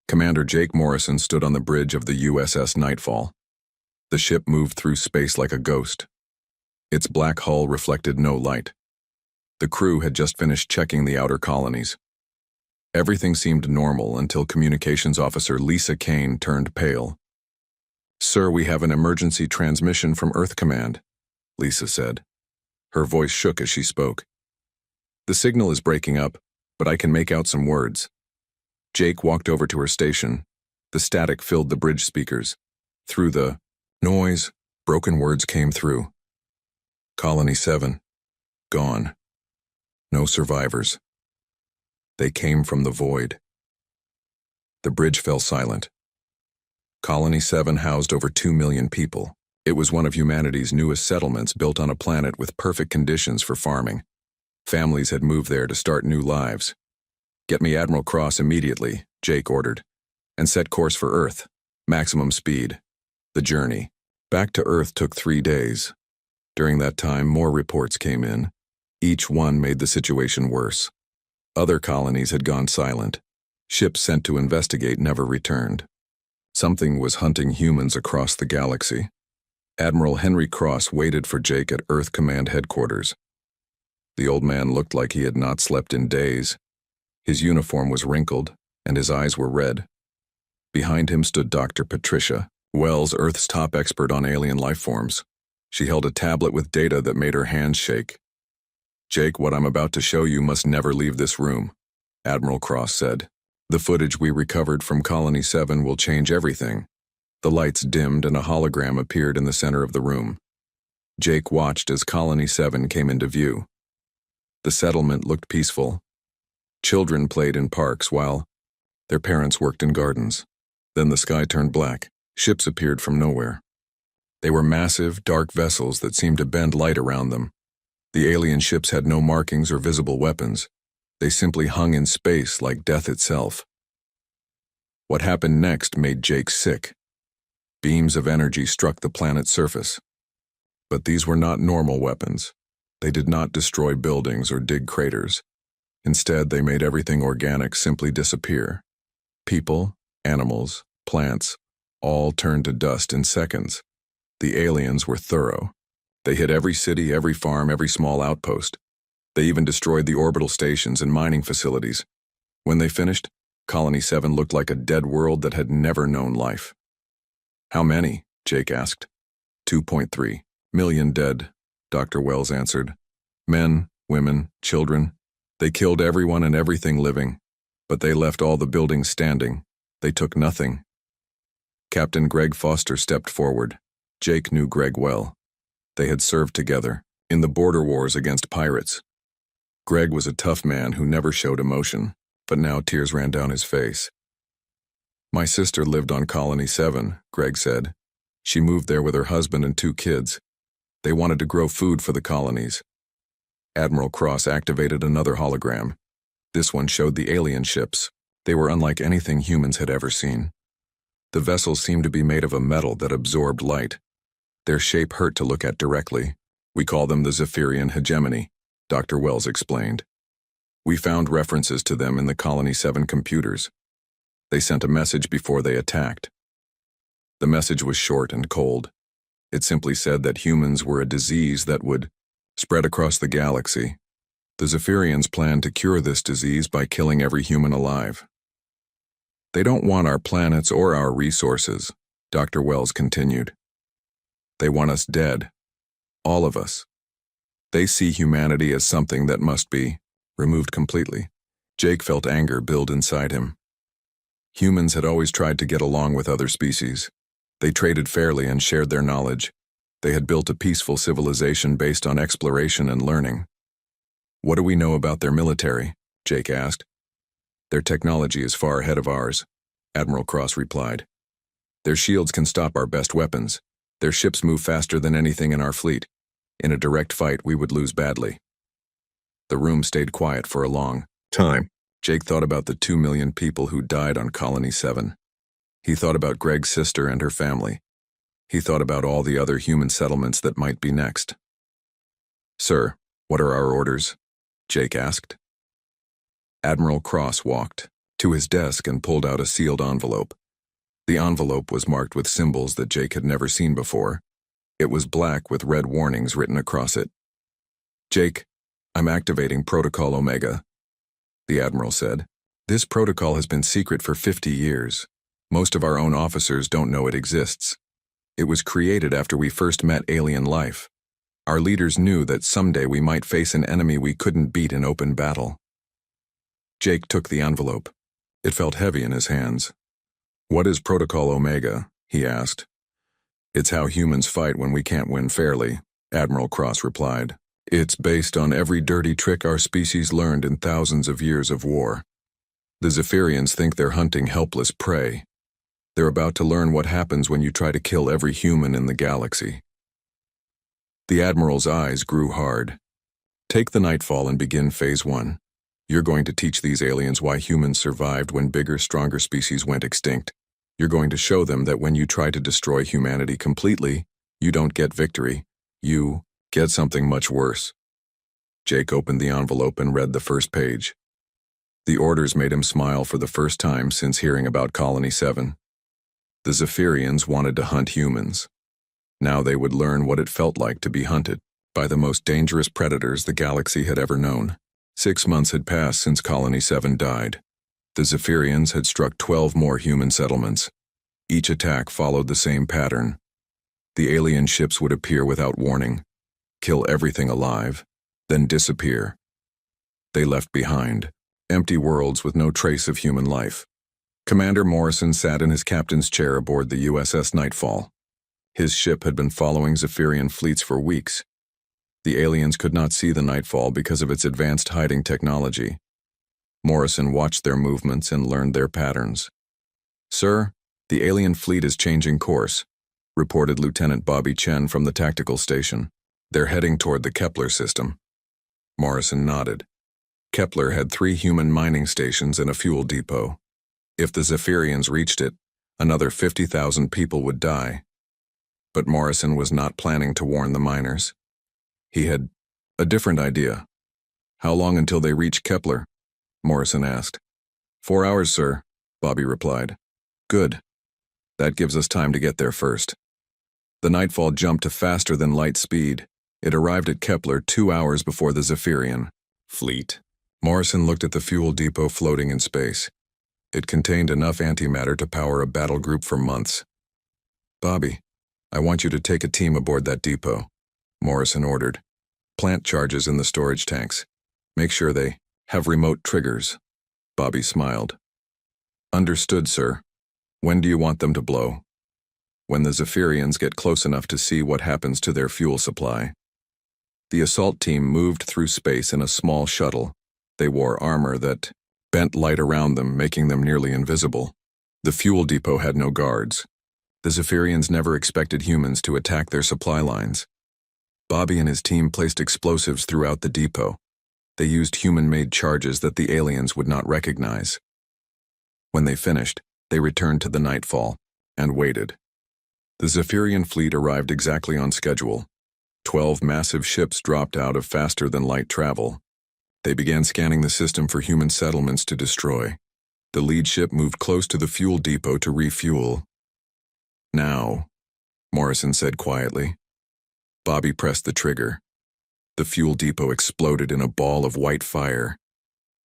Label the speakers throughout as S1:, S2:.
S1: Commander Jake Morrison stood on the bridge of the USS Nightfall. The ship moved through space like a ghost. Its black hull reflected no light. The crew had just finished checking the outer colonies. Everything seemed normal until Communications Officer Lisa Kane turned pale. "Sir, we have an emergency transmission from Earth Command," Lisa said. Her voice shook as she spoke. "The signal is breaking up, but I can make out some words." Jake walked over to her station. The static filled the bridge speakers. Through the noise, broken words came through. "Colony 7. Gone. No survivors." They came from the void. The bridge fell silent. Colony 7 housed over 2 million people. It was one of humanity's newest settlements built on a planet with perfect conditions for farming. Families had moved there to start new lives. "Get me Admiral Cross immediately," Jake ordered, "and set course for Earth. Maximum speed." The journey back to Earth took 3 days. During that time, more reports came in. Each one made the situation worse. Other colonies had gone silent. Ships sent to investigate never returned. Something was hunting humans across the galaxy. Admiral Henry Cross waited for Jake at Earth Command headquarters. The old man looked like he had not slept in days. His uniform was wrinkled, and his eyes were red. Behind him stood Dr. Patricia Wells, Earth's top expert on alien life forms. She held a tablet with data that made her hands shake. "Jake, what I'm about to show you must never leave this room," Admiral Cross said. "The footage we recovered from Colony 7 will change everything." The lights dimmed and a hologram appeared in the center of the room. Jake watched as Colony 7 came into view. The settlement looked peaceful. Children played in parks while their parents worked in gardens. Then the sky turned black. Ships appeared from nowhere. They were massive, dark vessels that seemed to bend light around them. The alien ships had no markings or visible weapons. They simply hung in space like death itself. What happened next made Jake sick. Beams of energy struck the planet's surface. But these were not normal weapons. They did not destroy buildings or dig craters. Instead, they made everything organic simply disappear. People, animals, plants, all turned to dust in seconds. The aliens were thorough. They hit every city, every farm, every small outpost. They even destroyed the orbital stations and mining facilities. When they finished, Colony 7 looked like a dead world that had never known life. "How many?" Jake asked. 2.3 million dead, Dr. Wells answered. "Men, women, children. They killed everyone and everything living, but they left all the buildings standing. They took nothing." Captain Greg Foster stepped forward. Jake knew Greg well. They had served together in the border wars against pirates. Greg was a tough man who never showed emotion, but now tears ran down his face. "My sister lived on Colony 7, Greg said. "She moved there with her husband and 2 kids. They wanted to grow food for the colonies." Admiral Cross activated another hologram. This one showed the alien ships. They were unlike anything humans had ever seen. The vessels seemed to be made of a metal that absorbed light. Their shape hurt to look at directly. "We call them the Zephyrian hegemony," Dr. Wells explained. "We found references to them in the Colony 7 computers. They sent a message before they attacked. The message was short and cold. It simply said that humans were a disease that would spread across the galaxy. The Zephyrians planned to cure this disease by killing every human alive. They don't want our planets or our resources," Dr. Wells continued. "They want us dead. All of us. They see humanity as something that must be removed completely." Jake felt anger build inside him. Humans had always tried to get along with other species. They traded fairly and shared their knowledge. They had built a peaceful civilization based on exploration and learning. "What do we know about their military?" Jake asked. "Their technology is far ahead of ours," Admiral Cross replied. "Their shields can stop our best weapons. Their ships move faster than anything in our fleet. In a direct fight, we would lose badly." The room stayed quiet for a long time. Jake thought about the 2 million people who died on Colony 7. He thought about Greg's sister and her family. He thought about all the other human settlements that might be next. "Sir, what are our orders?" Jake asked. Admiral Cross walked. to his desk and pulled out a sealed envelope. The envelope was marked with symbols that Jake had never seen before. It was black with red warnings written across it. "Jake, I'm activating Protocol Omega," the Admiral said. "This protocol has been secret for 50 years. Most of our own officers don't know it exists. It was created after we first met alien life. Our leaders knew that someday we might face an enemy we couldn't beat in open battle." Jake took the envelope. It felt heavy in his hands. "What is Protocol Omega?" he asked. "It's how humans fight when we can't win fairly," Admiral Cross replied. "It's based on every dirty trick our species learned in thousands of years of war. The Zephyrians think they're hunting helpless prey. They're about to learn what happens when you try to kill every human in the galaxy." The Admiral's eyes grew hard. "Take the Nightfall and begin Phase 1. You're going to teach these aliens why humans survived when bigger, stronger species went extinct. You're going to show them that when you try to destroy humanity completely, you don't get victory. You get something much worse." Jake opened the envelope and read the first page. The orders made him smile for the first time since hearing about Colony 7. The Zephyrians wanted to hunt humans. Now they would learn what it felt like to be hunted by the most dangerous predators the galaxy had ever known. 6 months had passed since Colony 7 died. The Zephyrians had struck 12 more human settlements. Each attack followed the same pattern. The alien ships would appear without warning, kill everything alive, then disappear. They left behind empty worlds with no trace of human life. Commander Morrison sat in his captain's chair aboard the USS Nightfall. His ship had been following Zephyrian fleets for weeks. The aliens could not see the Nightfall because of its advanced hiding technology. Morrison watched their movements and learned their patterns. "Sir, the alien fleet is changing course," reported Lieutenant Bobby Chen from the tactical station. "They're heading toward the Kepler system." Morrison nodded. Kepler had 3 human mining stations and a fuel depot. If the Zephyrians reached it, another 50,000 people would die. But Morrison was not planning to warn the miners. He had a different idea. "How long until they reach Kepler?" Morrison asked. 4 hours, sir," Bobby replied. "Good. That gives us time to get there first." The Nightfall jumped to faster than light speed. It arrived at Kepler 2 hours before the Zephyrian fleet. Morrison looked at the fuel depot floating in space. It contained enough antimatter to power a battle group for months. "Bobby, I want you to take a team aboard that depot," Morrison ordered. "Plant charges in the storage tanks. Make sure they have remote triggers." Bobby smiled. "Understood, sir. When do you want them to blow?" "When the Zephyrians get close enough to see what happens to their fuel supply." The assault team moved through space in a small shuttle. They wore armor that bent light around them, making them nearly invisible. The fuel depot had no guards. The Zephyrians never expected humans to attack their supply lines. Bobby and his team placed explosives throughout the depot. They used human-made charges that the aliens would not recognize. When they finished, they returned to the Nightfall and waited. The Zephyrian fleet arrived exactly on schedule. 12 massive ships dropped out of faster-than-light travel. They began scanning the system for human settlements to destroy. The lead ship moved close to the fuel depot to refuel. "Now," Morrison said quietly. Bobby pressed the trigger. The fuel depot exploded in a ball of white fire.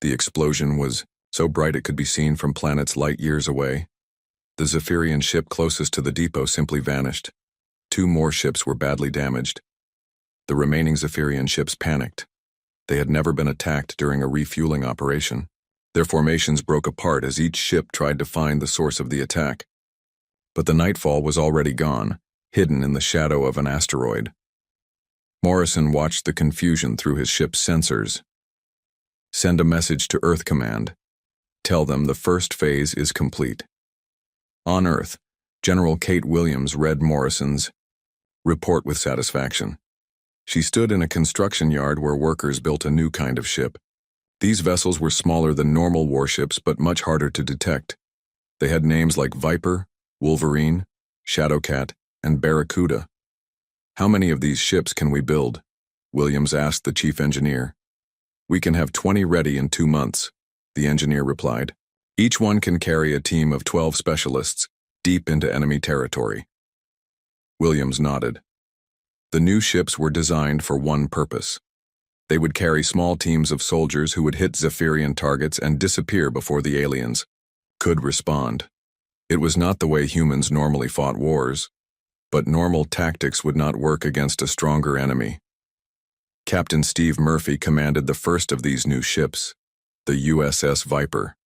S1: The explosion was so bright it could be seen from planets light years away. The Zephyrian ship closest to the depot simply vanished. 2 more ships were badly damaged. The remaining Zephyrian ships panicked. They had never been attacked during a refueling operation. Their formations broke apart as each ship tried to find the source of the attack. But the Nightfall was already gone, hidden in the shadow of an asteroid. Morrison watched the confusion through his ship's sensors. "Send a message to Earth Command. Tell them the first phase is complete." On Earth, General Kate Williams read Morrison's report with satisfaction. She stood in a construction yard where workers built a new kind of ship. These vessels were smaller than normal warships but much harder to detect. They had names like Viper, Wolverine, Shadowcat, and Barracuda. "How many of these ships can we build?" Williams asked the chief engineer. "We can have 20 ready in 2 months," the engineer replied. Each one can carry a team of 12 specialists deep into enemy territory. Williams nodded. The new ships were designed for one purpose. They would carry small teams of soldiers who would hit Zephyrian targets and disappear before the aliens could respond. It was not the way humans normally fought wars, but normal tactics would not work against a stronger enemy. Captain Steve Murphy commanded the first of these new ships, the USS Viper.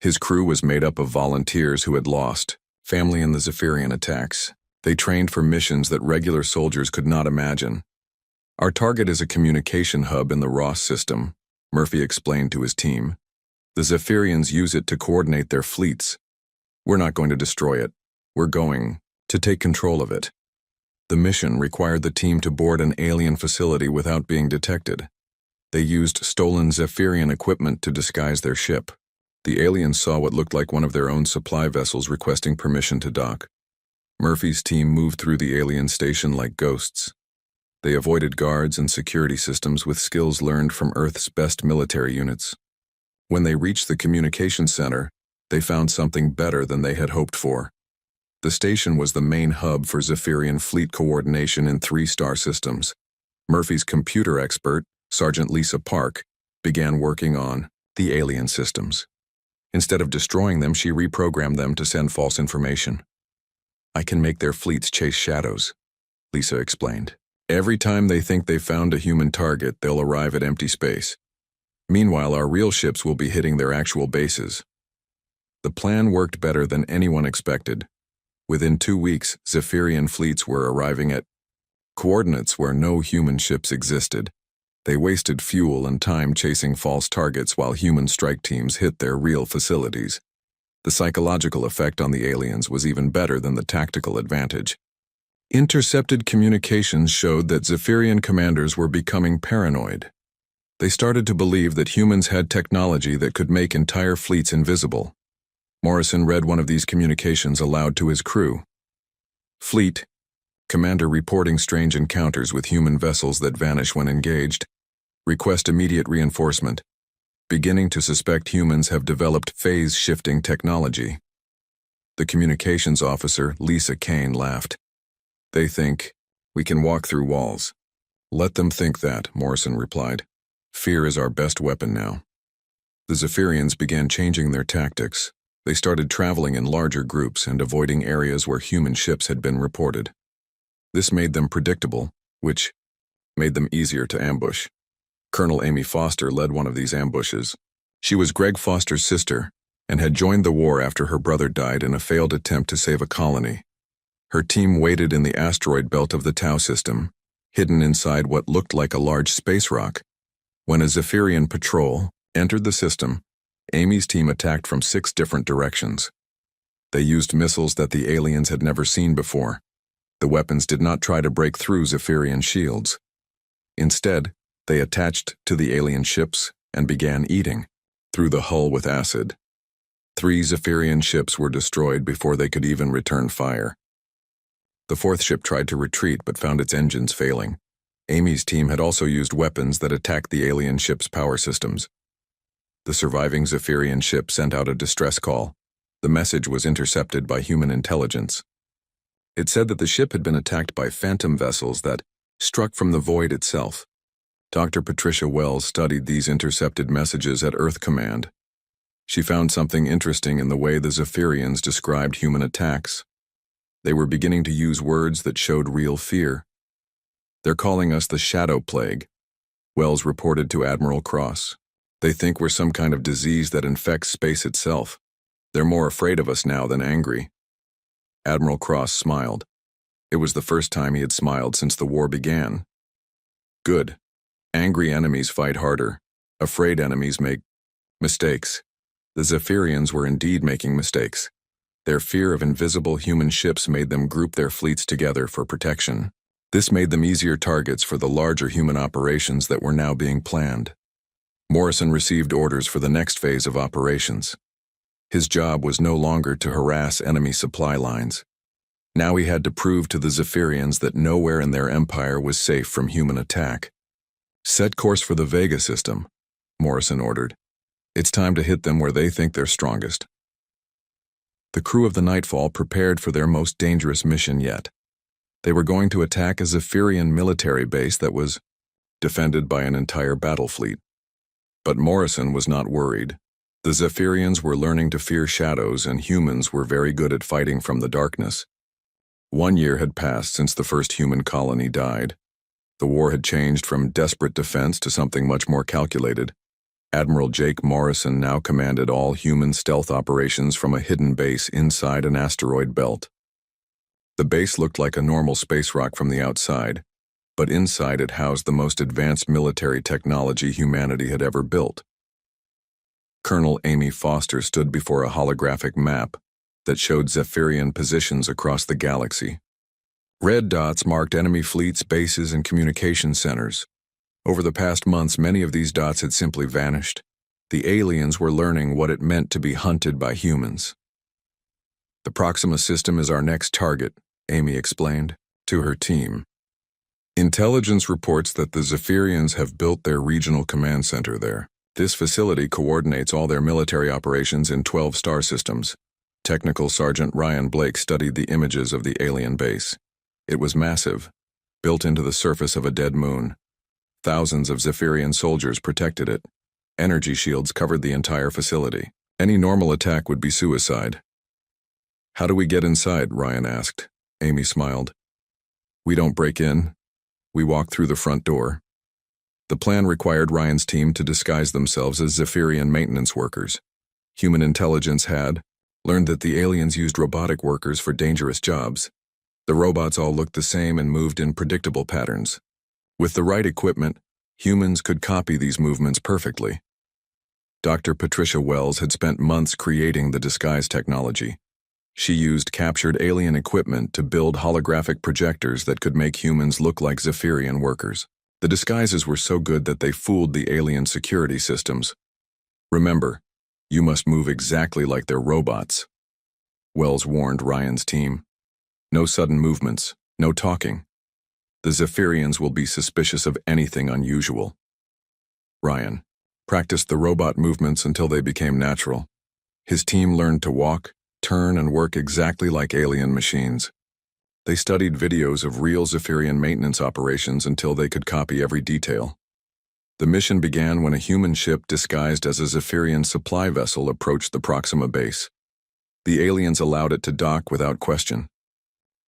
S1: His crew was made up of volunteers who had lost family in the Zephyrian attacks. They trained for missions that regular soldiers could not imagine. Our target is a communication hub in the Ross system, Murphy explained to his team. The Zephyrians use it to coordinate their fleets. We're not going to destroy it. We're going to take control of it. The mission required the team to board an alien facility without being detected. They used stolen Zephyrian equipment to disguise their ship. The aliens saw what looked like one of their own supply vessels requesting permission to dock. Murphy's team moved through the alien station like ghosts. They avoided guards and security systems with skills learned from Earth's best military units. When they reached the communication center, they found something better than they had hoped for. The station was the main hub for Zephyrian fleet coordination in 3-star systems. Murphy's computer expert, Sergeant Lisa Park, began working on the alien systems. Instead of destroying them, she reprogrammed them to send false information. I can make their fleets chase shadows, Lisa explained. Every time they think they've found a human target, they'll arrive at empty space. Meanwhile, our real ships will be hitting their actual bases. The plan worked better than anyone expected. Within 2 weeks, Zephyrian fleets were arriving at coordinates where no human ships existed. They wasted fuel and time chasing false targets while human strike teams hit their real facilities. The psychological effect on the aliens was even better than the tactical advantage. Intercepted communications showed that Zephyrian commanders were becoming paranoid. They started to believe that humans had technology that could make entire fleets invisible. Morrison read one of these communications aloud to his crew. Fleet, Commander reporting strange encounters with human vessels that vanish when engaged. Request immediate reinforcement. Beginning to suspect humans have developed phase-shifting technology. The communications officer, Lisa Kane, laughed. They think we can walk through walls. Let them think that, Morrison replied. Fear is our best weapon now. The Zephyrians began changing their tactics. They started traveling in larger groups and avoiding areas where human ships had been reported. This made them predictable, which made them easier to ambush. Colonel Amy Foster led one of these ambushes. She was Greg Foster's sister and had joined the war after her brother died in a failed attempt to save a colony. Her team waited in the asteroid belt of the Tau system, hidden inside what looked like a large space rock. When a Zephyrian patrol entered the system, Amy's team attacked from 6 different directions. They used missiles that the aliens had never seen before. The weapons did not try to break through Zephyrian shields. Instead, they attached to the alien ships and began eating through the hull with acid. 3 Zephyrian ships were destroyed before they could even return fire. The 4th ship tried to retreat but found its engines failing. Amy's team had also used weapons that attacked the alien ship's power systems. The surviving Zephyrian ship sent out a distress call. The message was intercepted by human intelligence. It said that the ship had been attacked by phantom vessels that struck from the void itself. Dr. Patricia Wells studied these intercepted messages at Earth Command. She found something interesting in the way the Zephyrians described human attacks. They were beginning to use words that showed real fear. They're calling us the Shadow Plague, Wells reported to Admiral Cross. They think we're some kind of disease that infects space itself. They're more afraid of us now than angry. Admiral Cross smiled. It was the first time he had smiled since the war began. Good. Angry enemies fight harder. Afraid enemies make mistakes. The Zephyrians were indeed making mistakes. Their fear of invisible human ships made them group their fleets together for protection. This made them easier targets for the larger human operations that were now being planned. Morrison received orders for the next phase of operations. His job was no longer to harass enemy supply lines. Now he had to prove to the Zephyrians that nowhere in their empire was safe from human attack. Set course for the Vega system, Morrison ordered. It's time to hit them where they think they're strongest. The crew of the Nightfall prepared for their most dangerous mission yet. They were going to attack a Zephyrian military base that was defended by an entire battle fleet. But Morrison was not worried. The Zephyrians were learning to fear shadows, and humans were very good at fighting from the darkness. 1 year had passed since the first human colony died. The war had changed from desperate defense to something much more calculated. Admiral Jake Morrison now commanded all human stealth operations from a hidden base inside an asteroid belt. The base looked like a normal space rock from the outside, but inside it housed the most advanced military technology humanity had ever built. Colonel Amy Foster stood before a holographic map that showed Zephyrian positions across the galaxy. Red dots marked enemy fleets, bases, and communication centers. Over the past months, many of these dots had simply vanished. The aliens were learning what it meant to be hunted by humans. "The Proxima system is our next target," Amy explained to her team. "Intelligence reports that the Zephyrians have built their regional command center there. This facility coordinates all their military operations in 12 star systems." Technical Sergeant Ryan Blake studied the images of the alien base. It was massive, built into the surface of a dead moon. Thousands of Zephyrian soldiers protected it. Energy shields covered the entire facility. Any normal attack would be suicide. "How do we get inside?" Ryan asked. Amy smiled. "We don't break in. We walk through the front door." The plan required Ryan's team to disguise themselves as Zephyrian maintenance workers. Human intelligence had learned that the aliens used robotic workers for dangerous jobs. The robots all looked the same and moved in predictable patterns. With the right equipment, humans could copy these movements perfectly. Dr. Patricia Wells had spent months creating the disguise technology. She used captured alien equipment to build holographic projectors that could make humans look like Zephyrian workers. The disguises were so good that they fooled the alien security systems. "Remember, you must move exactly like they're robots," Wells warned Ryan's team. "No sudden movements, no talking. The Zephyrians will be suspicious of anything unusual." Ryan practiced the robot movements until they became natural. His team learned to walk, turn, and work exactly like alien machines. They studied videos of real Zephyrian maintenance operations until they could copy every detail. The mission began when a human ship disguised as a Zephyrian supply vessel approached the Proxima base. The aliens allowed it to dock without question.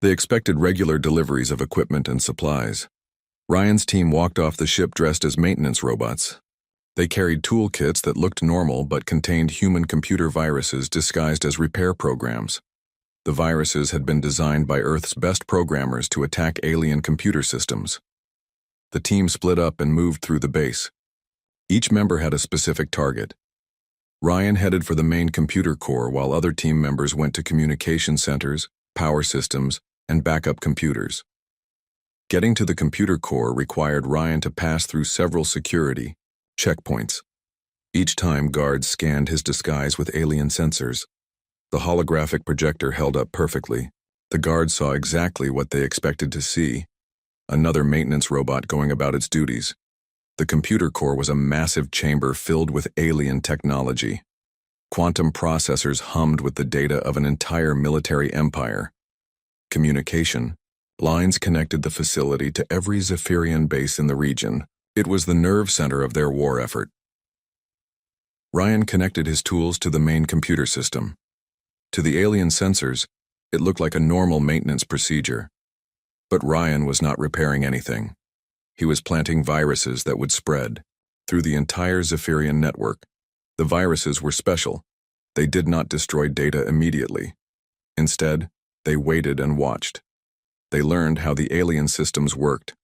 S1: They expected regular deliveries of equipment and supplies. Ryan's team walked off the ship dressed as maintenance robots. They carried toolkits that looked normal but contained human computer viruses disguised as repair programs. The viruses had been designed by Earth's best programmers to attack alien computer systems. The team split up and moved through the base. Each member had a specific target. Ryan headed for the main computer core while other team members went to communication centers, power systems, and backup computers. Getting to the computer core required Ryan to pass through several security checkpoints. Each time, guards scanned his disguise with alien sensors. The holographic projector held up perfectly. The guards saw exactly what they expected to see: another maintenance robot going about its duties. The computer core was a massive chamber filled with alien technology. Quantum processors hummed with the data of an entire military empire. Communication lines connected the facility to every Zephyrian base in the region. It was the nerve center of their war effort. Ryan connected his tools to the main computer system. To the alien sensors, it looked like a normal maintenance procedure. But Ryan was not repairing anything. He was planting viruses that would spread through the entire Zephyrian network. The viruses were special. They did not destroy data immediately. Instead, they waited and watched. They learned how the alien systems worked.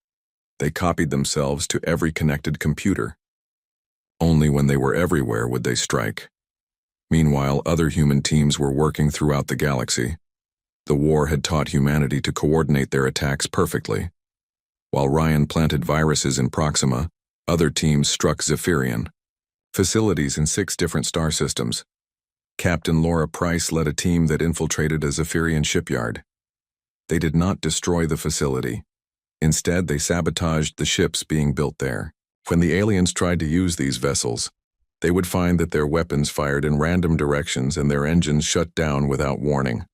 S1: They copied themselves to every connected computer. Only when they were everywhere would they strike. Meanwhile, other human teams were working throughout the galaxy. The war had taught humanity to coordinate their attacks perfectly. While Ryan planted viruses in Proxima, other teams struck Zephyrian facilities in 6 different star systems. Captain Laura Price led a team that infiltrated a Zephyrian shipyard. They did not destroy the facility. Instead, they sabotaged the ships being built there. When the aliens tried to use these vessels, They would find that their weapons fired in random directions and their engines shut down without warning.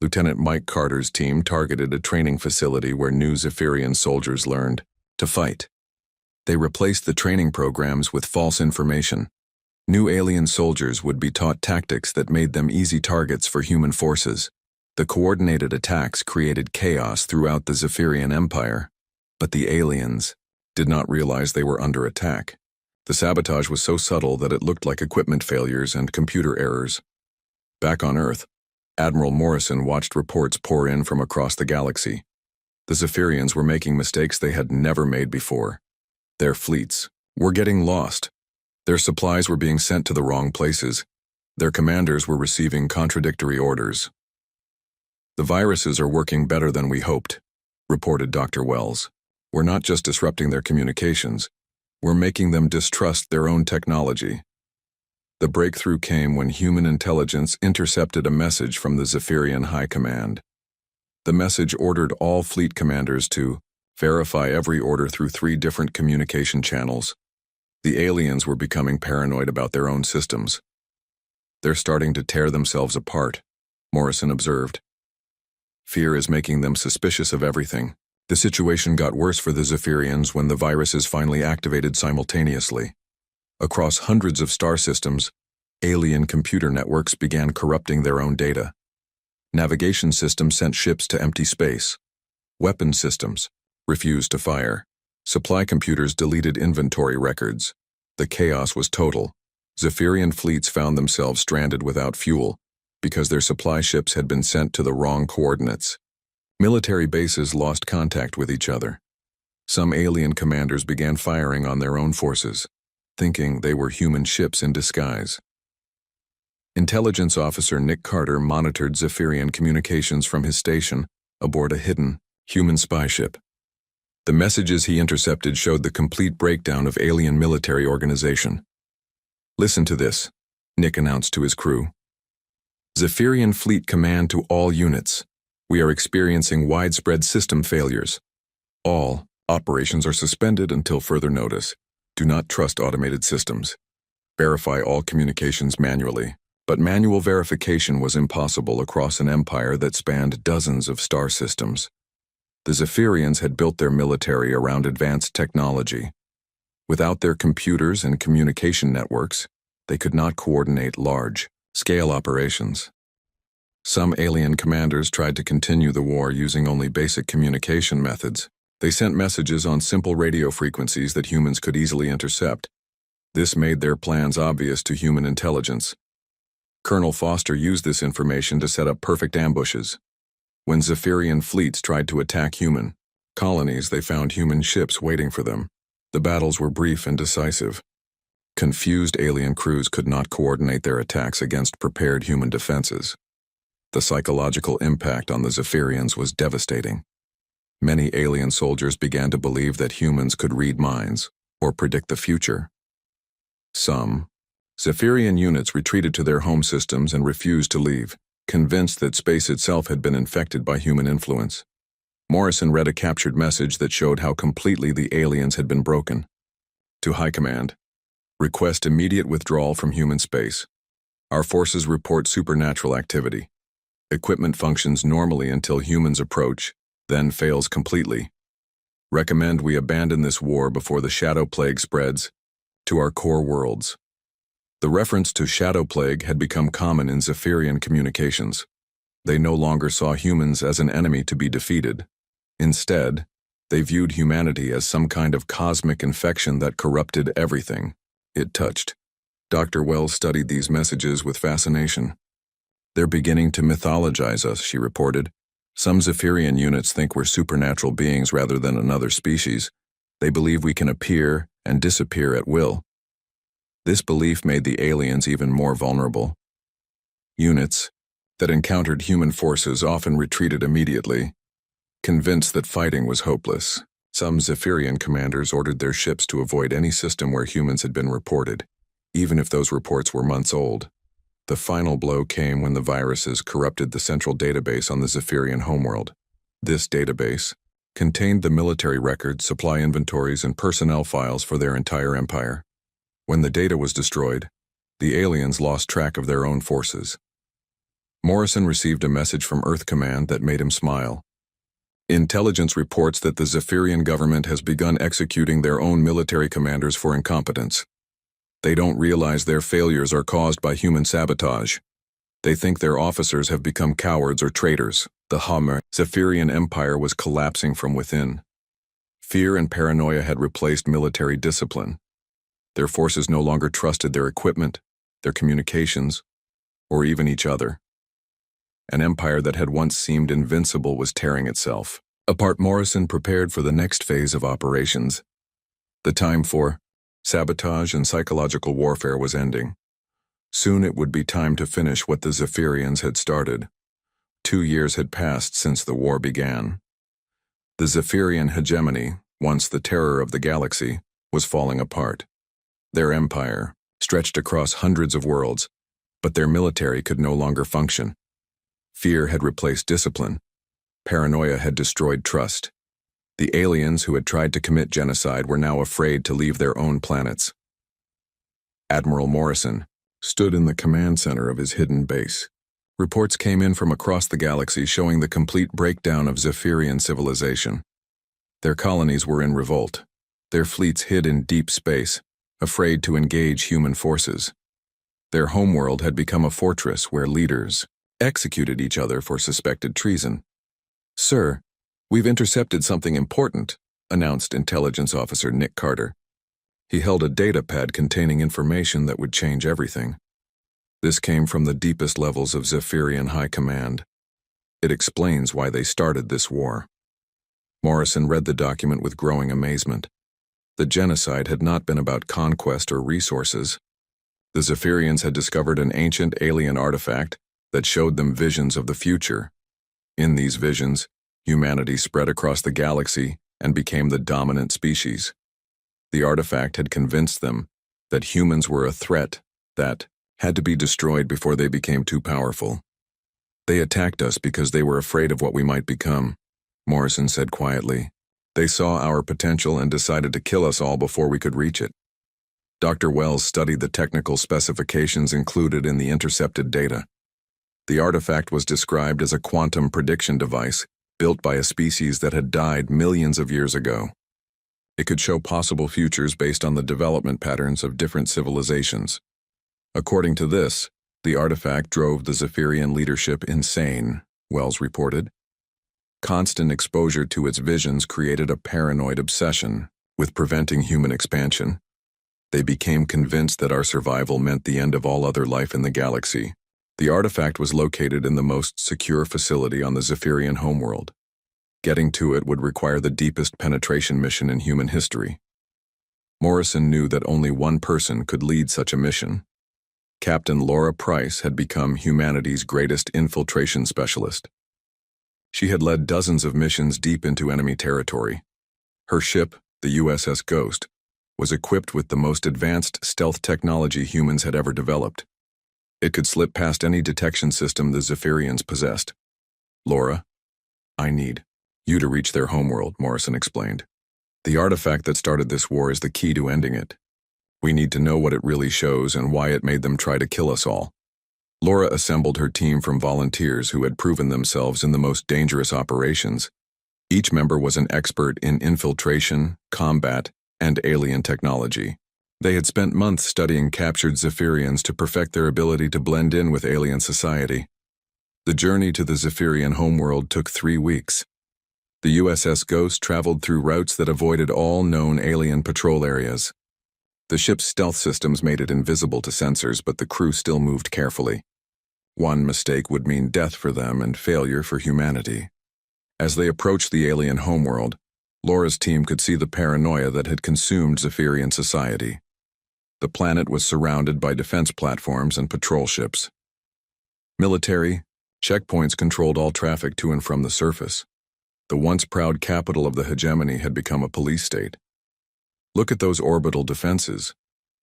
S1: Lieutenant Mike Carter's team targeted a training facility where new Zephyrian soldiers learned to fight. They replaced the training programs with false information. New alien soldiers would be taught tactics that made them easy targets for human forces. The coordinated attacks created chaos throughout the Zephyrian Empire, but the aliens did not realize they were under attack. The sabotage was so subtle that it looked like equipment failures and computer errors. Back on Earth, Admiral Morrison watched reports pour in from across the galaxy. The Zephyrians were making mistakes they had never made before. Their fleets were getting lost. Their supplies were being sent to the wrong places. Their commanders were receiving contradictory orders. "The viruses are working better than we hoped," reported Dr. Wells. "We're not just disrupting their communications, we're making them distrust their own technology." The breakthrough came when human intelligence intercepted a message from the Zephyrian High Command. The message ordered all fleet commanders to verify every order through 3 different communication channels. The aliens were becoming paranoid about their own systems. "They're starting to tear themselves apart," Morrison observed. "Fear is making them suspicious of everything." The situation got worse for the Zephyrians when the viruses finally activated simultaneously. Across hundreds of star systems, alien computer networks began corrupting their own data. Navigation systems sent ships to empty space. Weapon systems refused to fire. Supply computers deleted inventory records. The chaos was total. Zephyrian fleets found themselves stranded without fuel because their supply ships had been sent to the wrong coordinates. Military bases lost contact with each other. Some alien commanders began firing on their own forces, thinking they were human ships in disguise. Intelligence officer Nick Carter monitored Zephyrian communications from his station aboard a hidden human spy ship. The messages he intercepted showed the complete breakdown of alien military organization. "Listen to this," Nick announced to his crew. "Zephyrian Fleet Command to all units. We are experiencing widespread system failures. All operations are suspended until further notice. Do not trust automated systems. Verify all communications manually." But manual verification was impossible across an empire that spanned dozens of star systems. The Zephyrians had built their military around advanced technology. Without their computers and communication networks, they could not coordinate large-scale operations. Some alien commanders tried to continue the war using only basic communication methods. They sent messages on simple radio frequencies that humans could easily intercept. This made their plans obvious to human intelligence. Colonel Foster used this information to set up perfect ambushes. When Zephyrian fleets tried to attack human colonies, they found human ships waiting for them. The battles were brief and decisive. Confused alien crews could not coordinate their attacks against prepared human defenses. The psychological impact on the Zephyrians was devastating. Many alien soldiers began to believe that humans could read minds or predict the future. Some Zephyrian units retreated to their home systems and refused to leave, convinced that space itself had been infected by human influence. Morrison read a captured message that showed how completely the aliens had been broken. To High Command, request immediate withdrawal from human space. Our forces report supernatural activity. Equipment functions normally until humans approach, then fails completely. Recommend we abandon this war before the shadow plague spreads to our core worlds. The reference to shadow plague had become common in Zephyrian communications. They no longer saw humans as an enemy to be defeated. Instead, they viewed humanity as some kind of cosmic infection that corrupted everything it touched. Dr. Wells studied these messages with fascination. "They're beginning to mythologize us," she reported. "Some Zephyrian units think we're supernatural beings rather than another species. They believe we can appear and disappear at will." This belief made the aliens even more vulnerable. Units that encountered human forces often retreated immediately, convinced that fighting was hopeless. Some Zephyrian commanders ordered their ships to avoid any system where humans had been reported, even if those reports were months old. The final blow came when the viruses corrupted the central database on the Zephyrian homeworld. This database contained the military records, supply inventories, and personnel files for their entire empire. When the data was destroyed, the aliens lost track of their own forces. Morrison received a message from Earth Command that made him smile. Intelligence reports that the Zephyrian government has begun executing their own military commanders for incompetence. They don't realize their failures are caused by human sabotage. They think their officers have become cowards or traitors. The Zephyrian Empire was collapsing from within. Fear and paranoia had replaced military discipline. Their forces no longer trusted their equipment, their communications, or even each other. An empire that had once seemed invincible was tearing itself apart. Morrison prepared for the next phase of operations. The time for sabotage and psychological warfare was ending. Soon it would be time to finish what the Zephyrians had started. 2 years had passed since the war began. The Zephyrian hegemony, once the terror of the galaxy, was falling apart. Their empire stretched across hundreds of worlds, but their military could no longer function. Fear had replaced discipline. Paranoia had destroyed trust. The aliens who had tried to commit genocide were now afraid to leave their own planets. Admiral Morrison stood in the command center of his hidden base. Reports came in from across the galaxy showing the complete breakdown of Zephyrian civilization. Their colonies were in revolt. Their fleets hid in deep space, afraid to engage human forces. Their homeworld had become a fortress where leaders executed each other for suspected treason. "Sir, we've intercepted something important," announced Intelligence Officer Nick Carter. He held a data pad containing information that would change everything. This came from the deepest levels of Zephyrian High Command. It explains why they started this war. Morrison read the document with growing amazement. The genocide had not been about conquest or resources. The Zephyrians had discovered an ancient alien artifact that showed them visions of the future. In these visions, humanity spread across the galaxy and became the dominant species. The artifact had convinced them that humans were a threat that had to be destroyed before they became too powerful. "They attacked us because they were afraid of what we might become," Morrison said quietly. "They saw our potential and decided to kill us all before we could reach it." Dr. Wells studied the technical specifications included in the intercepted data. The artifact was described as a quantum prediction device built by a species that had died millions of years ago. It could show possible futures based on the development patterns of different civilizations. According to this, the artifact drove the Zephyrian leadership insane, Wells reported. Constant exposure to its visions created a paranoid obsession with preventing human expansion. They became convinced that our survival meant the end of all other life in the galaxy. The artifact was located in the most secure facility on the Zephyrian homeworld. Getting to it would require the deepest penetration mission in human history. Morrison knew that only one person could lead such a mission. Captain Laura Price had become humanity's greatest infiltration specialist. She had led dozens of missions deep into enemy territory. Her ship, the USS Ghost, was equipped with the most advanced stealth technology humans had ever developed. It could slip past any detection system the Zephyrians possessed. "Laura, I need you to reach their homeworld," Morrison explained. "The artifact that started this war is the key to ending it. We need to know what it really shows and why it made them try to kill us all." Laura assembled her team from volunteers who had proven themselves in the most dangerous operations. Each member was an expert in infiltration, combat, and alien technology. They had spent months studying captured Zephyrians to perfect their ability to blend in with alien society. The journey to the Zephyrian homeworld took 3 weeks. The USS Ghost traveled through routes that avoided all known alien patrol areas. The ship's stealth systems made it invisible to sensors, but the crew still moved carefully. One mistake would mean death for them and failure for humanity. As they approached the alien homeworld, Laura's team could see the paranoia that had consumed Zephyrian society. The planet was surrounded by defense platforms and patrol ships. Military checkpoints controlled all traffic to and from the surface. The once proud capital of the hegemony had become a police state. "Look at those orbital defenses,"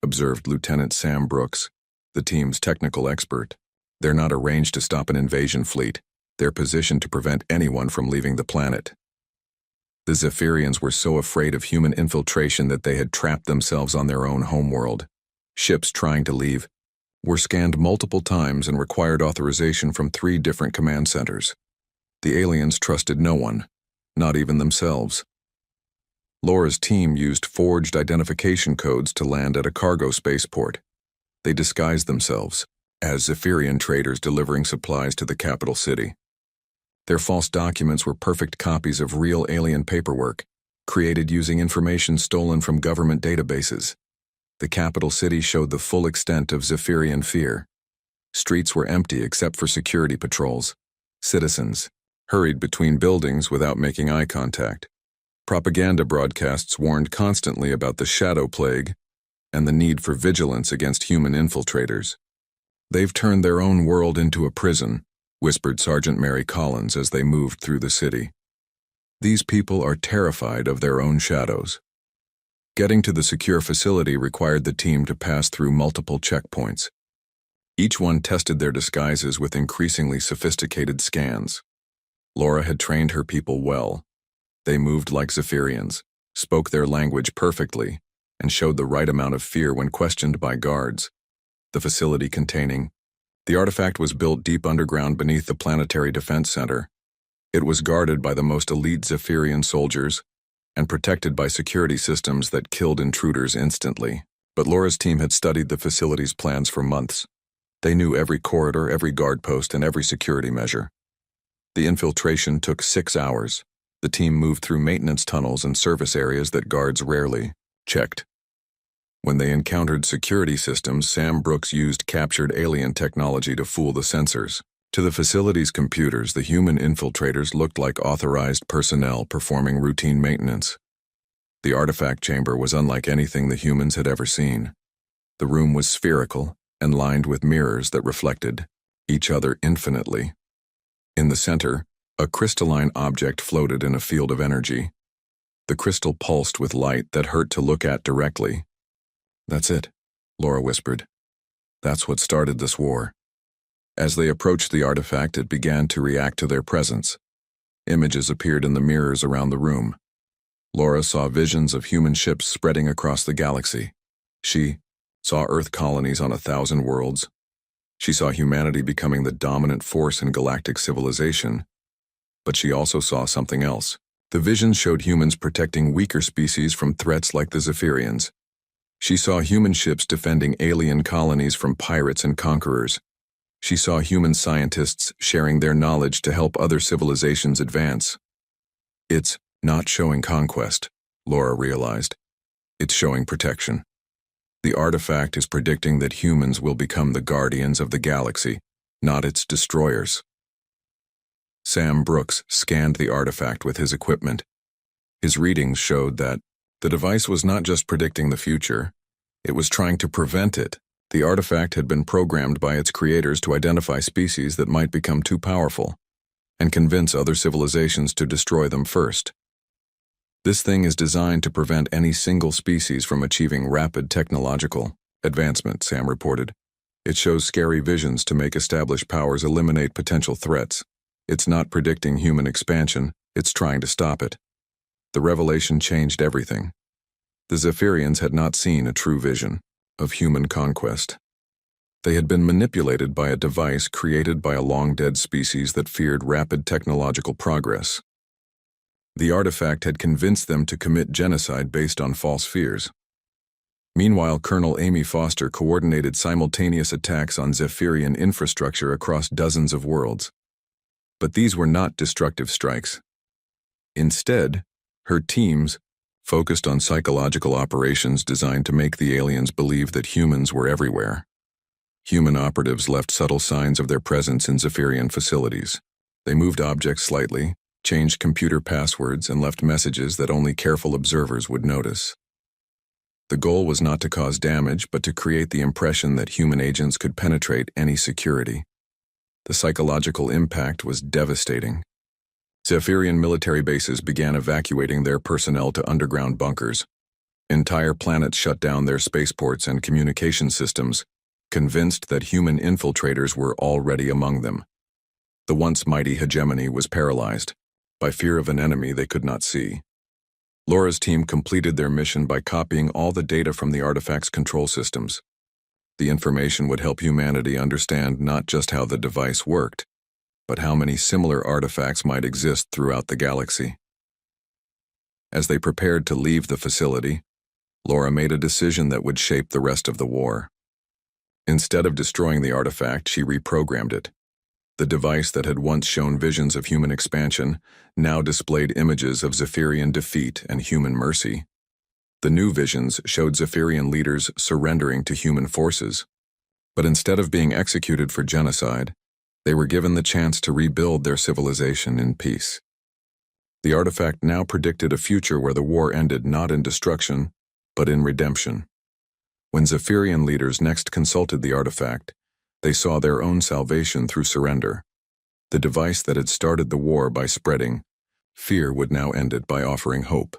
S1: observed Lieutenant Sam Brooks, the team's technical expert. "They're not arranged to stop an invasion fleet. They're positioned to prevent anyone from leaving the planet." The Zephyrians were so afraid of human infiltration that they had trapped themselves on their own homeworld. ships trying to leave, were scanned multiple times and required authorization from 3 different command centers. The aliens trusted no one, not even themselves. Laura's team used forged identification codes to land at a cargo spaceport. They disguised themselves as Zephyrian traders delivering supplies to the capital city. Their false documents were perfect copies of real alien paperwork, created using information stolen from government databases. The capital city showed the full extent of Zephyrian fear. Streets were empty except for security patrols. Citizens hurried between buildings without making eye contact. Propaganda broadcasts warned constantly about the shadow plague and the need for vigilance against human infiltrators. "They've turned their own world into a prison," whispered Sergeant Mary Collins as they moved through the city. "These people are terrified of their own shadows." Getting to the secure facility required the team to pass through multiple checkpoints. Each one tested their disguises with increasingly sophisticated scans. Laura had trained her people well. They moved like Zephyrians, spoke their language perfectly, and showed the right amount of fear when questioned by guards. The facility containing the artifact was built deep underground beneath the Planetary Defense Center. It was guarded by the most elite Zephyrian soldiers and protected by security systems that killed intruders instantly. But Laura's team had studied the facility's plans for months. They knew every corridor, every guard post, and every security measure. The infiltration took 6 hours. The team moved through maintenance tunnels and service areas that guards rarely checked. When they encountered security systems, Sam Brooks used captured alien technology to fool the sensors. To the facility's computers, the human infiltrators looked like authorized personnel performing routine maintenance. The artifact chamber was unlike anything the humans had ever seen. The room was spherical and lined with mirrors that reflected each other infinitely. In the center, a crystalline object floated in a field of energy. The crystal pulsed with light that hurt to look at directly. "That's it," Laura whispered. "That's what started this war." As they approached the artifact, it began to react to their presence. Images appeared in the mirrors around the room. Laura saw visions of human ships spreading across the galaxy. She saw Earth colonies on 1,000 worlds. She saw humanity becoming the dominant force in galactic civilization. But she also saw something else. The visions showed humans protecting weaker species from threats like the Zephyrians. She saw human ships defending alien colonies from pirates and conquerors. She saw human scientists sharing their knowledge to help other civilizations advance. "It's not showing conquest," Laura realized. "It's showing protection. The artifact is predicting that humans will become the guardians of the galaxy, not its destroyers." Sam Brooks scanned the artifact with his equipment. His readings showed that the device was not just predicting the future, it was trying to prevent it. The artifact had been programmed by its creators to identify species that might become too powerful and convince other civilizations to destroy them first. "This thing is designed to prevent any single species from achieving rapid technological advancement," Sam reported. "It shows scary visions to make established powers eliminate potential threats. It's not predicting human expansion, it's trying to stop it." The revelation changed everything. The Zephyrians had not seen a true vision of human conquest. They had been manipulated by a device created by a long-dead species that feared rapid technological progress. The artifact had convinced them to commit genocide based on false fears. Meanwhile, Colonel Amy Foster coordinated simultaneous attacks on Zephyrian infrastructure across dozens of worlds. But these were not destructive strikes. Instead, her teams focused on psychological operations designed to make the aliens believe that humans were everywhere. Human operatives left subtle signs of their presence in Zephyrian facilities. They moved objects slightly, changed computer passwords, and left messages that only careful observers would notice. The goal was not to cause damage, but to create the impression that human agents could penetrate any security. The psychological impact was devastating. Zephyrian military bases began evacuating their personnel to underground bunkers. Entire planets shut down their spaceports and communication systems, convinced that human infiltrators were already among them. The once mighty hegemony was paralyzed by fear of an enemy they could not see. Laura's team completed their mission by copying all the data from the artifact's control systems. The information would help humanity understand not just how the device worked, but how many similar artifacts might exist throughout the galaxy. As they prepared to leave the facility, Laura made a decision that would shape the rest of the war. Instead of destroying the artifact, she reprogrammed it. The device that had once shown visions of human expansion now displayed images of Zephyrian defeat and human mercy. The new visions showed Zephyrian leaders surrendering to human forces, but instead of being executed for genocide, they were given the chance to rebuild their civilization in peace. The artifact now predicted a future where the war ended not in destruction, but in redemption. When Zephyrian leaders next consulted the artifact, they saw their own salvation through surrender. The device that had started the war by spreading fear would now end it by offering hope.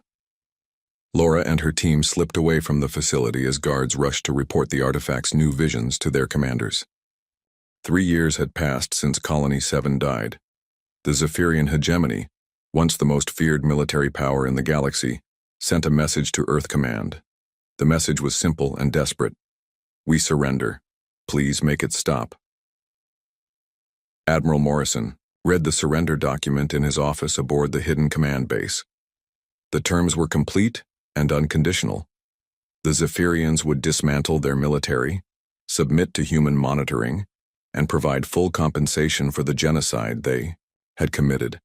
S1: Laura and her team slipped away from the facility as guards rushed to report the artifact's new visions to their commanders. 3 years had passed since Colony 7 died. The Zephyrian hegemony, once the most feared military power in the galaxy, sent a message to Earth Command. The message was simple and desperate. We surrender. Please make it stop. Admiral Morrison read the surrender document in his office aboard the hidden command base. The terms were complete and unconditional. The Zephyrians would dismantle their military, submit to human monitoring, and provide full compensation for the genocide they had committed.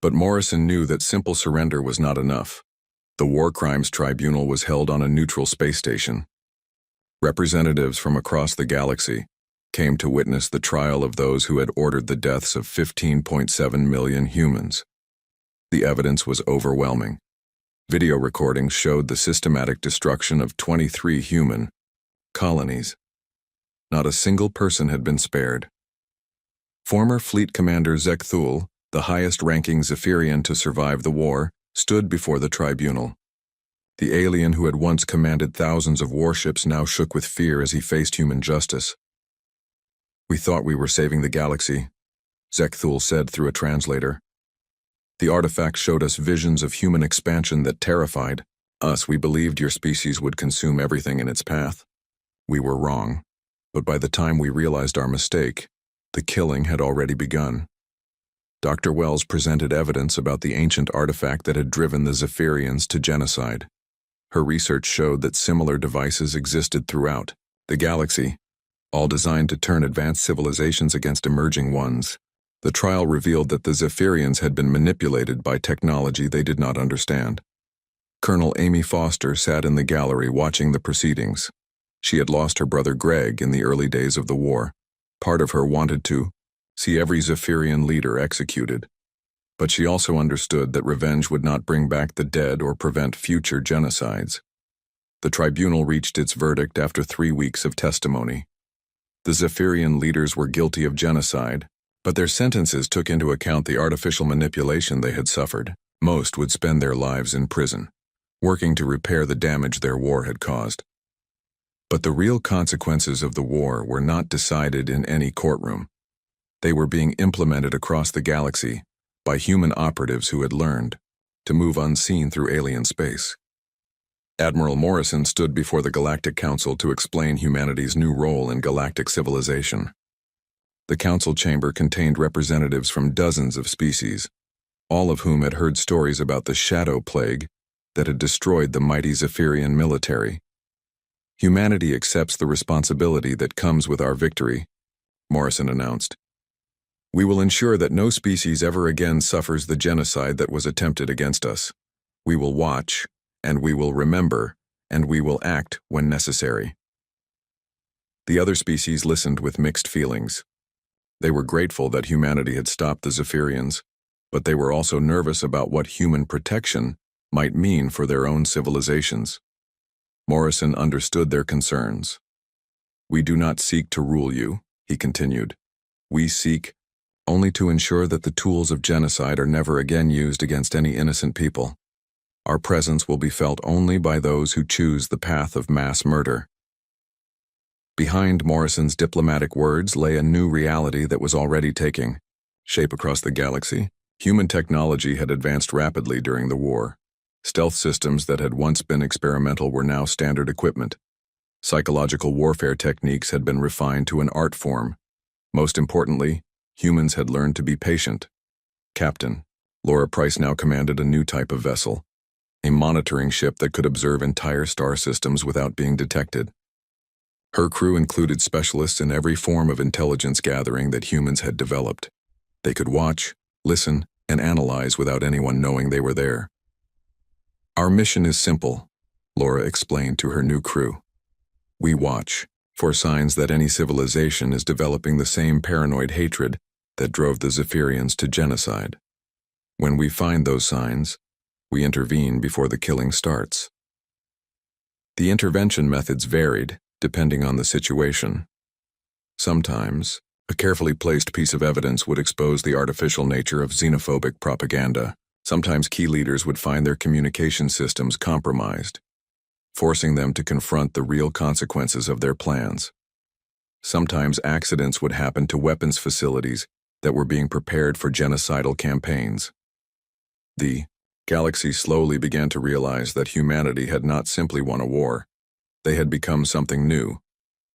S1: But Morrison knew that simple surrender was not enough. The War Crimes Tribunal was held on a neutral space station. Representatives from across the galaxy came to witness the trial of those who had ordered the deaths of 15.7 million humans. The evidence was overwhelming. Video recordings showed the systematic destruction of 23 human colonies. Not a single person had been spared. Former Fleet Commander Zekthul, the highest-ranking Zephyrian to survive the war, stood before the tribunal. The alien who had once commanded thousands of warships now shook with fear as he faced human justice. "We thought we were saving the galaxy," Zekthul said through a translator. "The artifact showed us visions of human expansion that terrified us. We believed your species would consume everything in its path. We were wrong, but by the time we realized our mistake, the killing had already begun." Dr. Wells presented evidence about the ancient artifact that had driven the Zephyrians to genocide. Her research showed that similar devices existed throughout the galaxy, all designed to turn advanced civilizations against emerging ones. The trial revealed that the Zephyrians had been manipulated by technology they did not understand. Colonel Amy Foster sat in the gallery watching the proceedings. She had lost her brother Greg in the early days of the war. Part of her wanted to see every Zephyrian leader executed, but she also understood that revenge would not bring back the dead or prevent future genocides. The tribunal reached its verdict after 3 weeks of testimony. The Zephyrian leaders were guilty of genocide, but their sentences took into account the artificial manipulation they had suffered. Most would spend their lives in prison, working to repair the damage their war had caused. But the real consequences of the war were not decided in any courtroom. They were being implemented across the galaxy by human operatives who had learned to move unseen through alien space. Admiral Morrison stood before the Galactic Council to explain humanity's new role in galactic civilization. The council chamber contained representatives from dozens of species, all of whom had heard stories about the shadow plague that had destroyed the mighty Zephyrian military. "Humanity accepts the responsibility that comes with our victory," Morrison announced. "We will ensure that no species ever again suffers the genocide that was attempted against us. We will watch, and we will remember, and we will act when necessary." The other species listened with mixed feelings. They were grateful that humanity had stopped the Zephyrians, but they were also nervous about what human protection might mean for their own civilizations. Morrison understood their concerns. "We do not seek to rule you," he continued. "We seek only to ensure that the tools of genocide are never again used against any innocent people. Our presence will be felt only by those who choose the path of mass murder." Behind Morrison's diplomatic words lay a new reality that was already taking shape across the galaxy. Human technology had advanced rapidly during the war. Stealth systems that had once been experimental were now standard equipment. Psychological warfare techniques had been refined to an art form. Most importantly, humans had learned to be patient. Captain Laura Price now commanded a new type of vessel, a monitoring ship that could observe entire star systems without being detected. Her crew included specialists in every form of intelligence gathering that humans had developed. They could watch, listen, and analyze without anyone knowing they were there. "Our mission is simple," Laura explained to her new crew. "We watch for signs that any civilization is developing the same paranoid hatred that drove the Zephyrians to genocide. When we find those signs, we intervene before the killing starts." The intervention methods varied, depending on the situation. Sometimes, a carefully placed piece of evidence would expose the artificial nature of xenophobic propaganda. Sometimes key leaders would find their communication systems compromised, forcing them to confront the real consequences of their plans. Sometimes accidents would happen to weapons facilities that were being prepared for genocidal campaigns. The galaxy slowly began to realize that humanity had not simply won a war. They had become something new,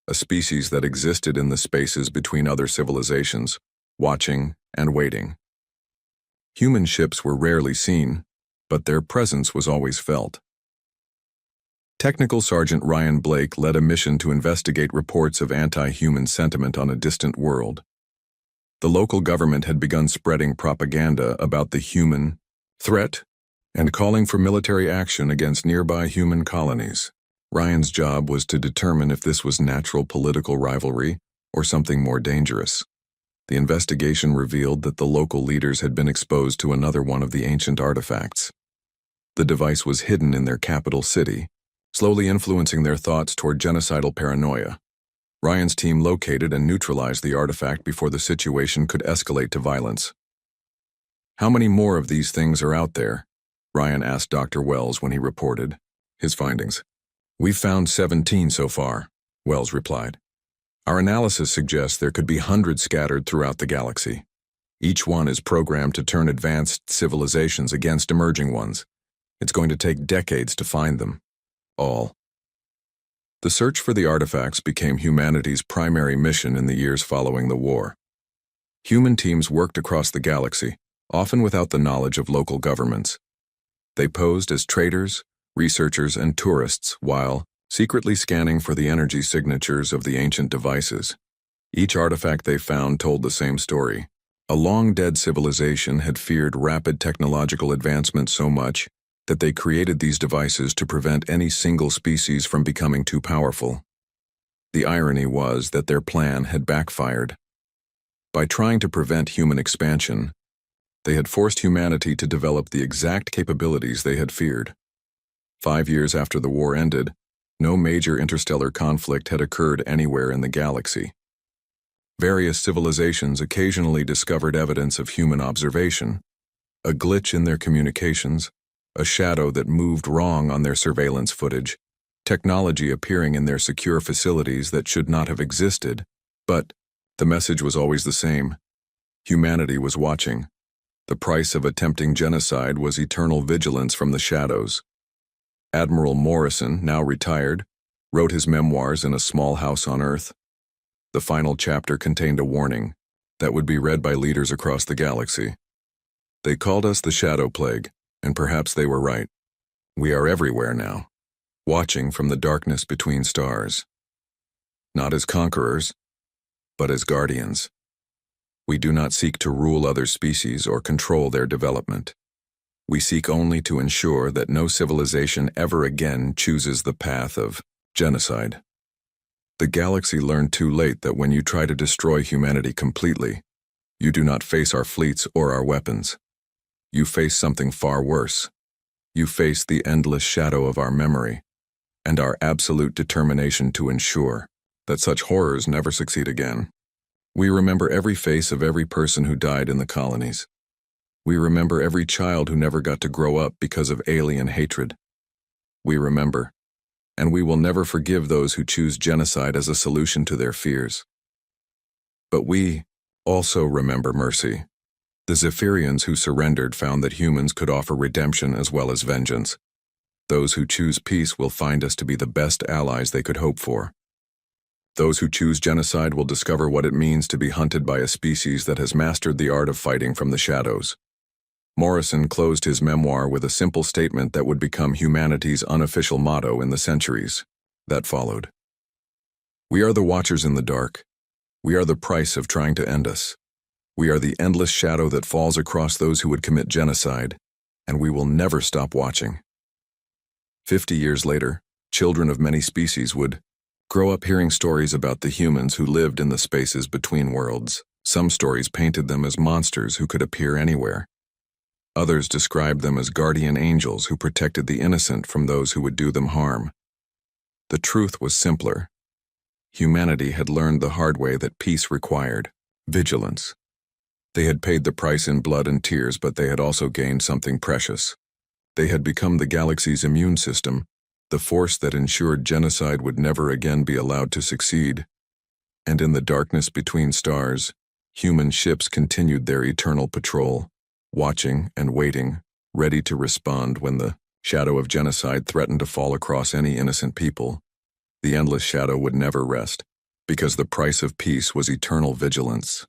S1: a species that existed in the spaces between other civilizations, watching and waiting. Human ships were rarely seen, but their presence was always felt. Technical Sergeant Ryan Blake led a mission to investigate reports of anti-human sentiment on a distant world. The local government had begun spreading propaganda about the human threat and calling for military action against nearby human colonies. Ryan's job was to determine if this was natural political rivalry or something more dangerous. The investigation revealed that the local leaders had been exposed to another one of the ancient artifacts. The device was hidden in their capital city, slowly influencing their thoughts toward genocidal paranoia. Ryan's team located and neutralized the artifact before the situation could escalate to violence. "How many more of these things are out there?" Ryan asked Dr. Wells when he reported his findings. "We've found 17 so far," Wells replied. "Our analysis suggests there could be hundreds scattered throughout the galaxy. Each one is programmed to turn advanced civilizations against emerging ones. It's going to take decades to find them all." The search for the artifacts became humanity's primary mission in the years following the war. Human teams worked across the galaxy, often without the knowledge of local governments. They posed as traders, researchers, and tourists while secretly scanning for the energy signatures of the ancient devices. Each artifact they found told the same story. A long-dead civilization had feared rapid technological advancement so much that they created these devices to prevent any single species from becoming too powerful. The irony was that their plan had backfired. By trying to prevent human expansion, they had forced humanity to develop the exact capabilities they had feared. 5 years after the war ended, no major interstellar conflict had occurred anywhere in the galaxy. Various civilizations occasionally discovered evidence of human observation, a glitch in their communications, a shadow that moved wrong on their surveillance footage, technology appearing in their secure facilities that should not have existed, but the message was always the same. Humanity was watching. The price of attempting genocide was eternal vigilance from the shadows. Admiral Morrison, now retired, wrote his memoirs in a small house on Earth. The final chapter contained a warning that would be read by leaders across the galaxy. They called us the Shadow Plague, and perhaps they were right. We are everywhere now, watching from the darkness between stars. Not as conquerors, but as guardians. We do not seek to rule other species or control their development. We seek only to ensure that no civilization ever again chooses the path of genocide. The galaxy learned too late that when you try to destroy humanity completely, you do not face our fleets or our weapons. You face something far worse. You face the endless shadow of our memory and our absolute determination to ensure that such horrors never succeed again. We remember every face of every person who died in the colonies. We remember every child who never got to grow up because of alien hatred. We remember, and we will never forgive those who choose genocide as a solution to their fears. But we also remember mercy. The Zephyrians who surrendered found that humans could offer redemption as well as vengeance. Those who choose peace will find us to be the best allies they could hope for. Those who choose genocide will discover what it means to be hunted by a species that has mastered the art of fighting from the shadows. Morrison closed his memoir with a simple statement that would become humanity's unofficial motto in the centuries that followed. We are the watchers in the dark. We are the price of trying to end us. We are the endless shadow that falls across those who would commit genocide, and we will never stop watching. 50 years later, children of many species would grow up hearing stories about the humans who lived in the spaces between worlds. Some stories painted them as monsters who could appear anywhere. Others described them as guardian angels who protected the innocent from those who would do them harm. The truth was simpler. Humanity had learned the hard way that peace required vigilance. They had paid the price in blood and tears, but they had also gained something precious. They had become the galaxy's immune system, the force that ensured genocide would never again be allowed to succeed. And in the darkness between stars, human ships continued their eternal patrol, watching and waiting, ready to respond when the shadow of genocide threatened to fall across any innocent people. The endless shadow would never rest, because the price of peace was eternal vigilance.